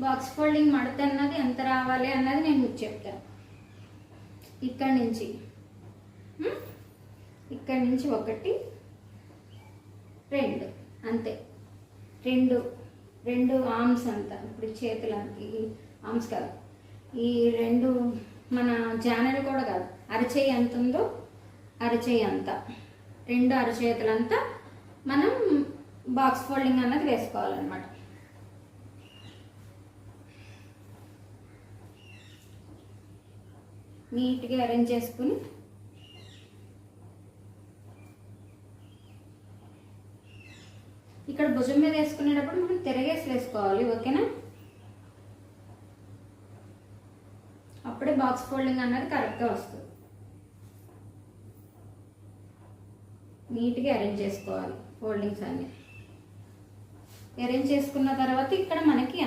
Box folding మడత అన్నది ఎంత రావాలి అన్నది నేను మీకు చెప్తాను. ఇక్కడి నుంచి ఇక్కడి నుంచి 1 2 అంతే, రెండు ఆర్మ్స్ అంతా. ఇప్పుడు చేతులకి ఆర్మ్స్ కాదు, ఈ 2 మన జానెలు కూడా కాదు, అరచేయి ఎంత ఉందో అరచేయి అంతా, 2 అరచేతులంతా మనం బాక్స్ ఫోల్డింగ్ అన్నది వేసుకోవాలన్నమాట. నీట్గా అరేంజ్ చేసుకుని ఇక్కడ భుజం మీద వేసుకునేటప్పుడు మనం తిరగేసి వేసుకోవాలి, ఓకేనా? అప్పుడే బాక్స్ ఫోల్డింగ్ అన్నది కరెక్ట్గా వస్తుంది. నీట్గా అరేంజ్ చేసుకోవాలి ఫోల్డింగ్స్ అన్ని. అరేంజ్ చేసుకున్న తర్వాత ఇక్కడ మనకి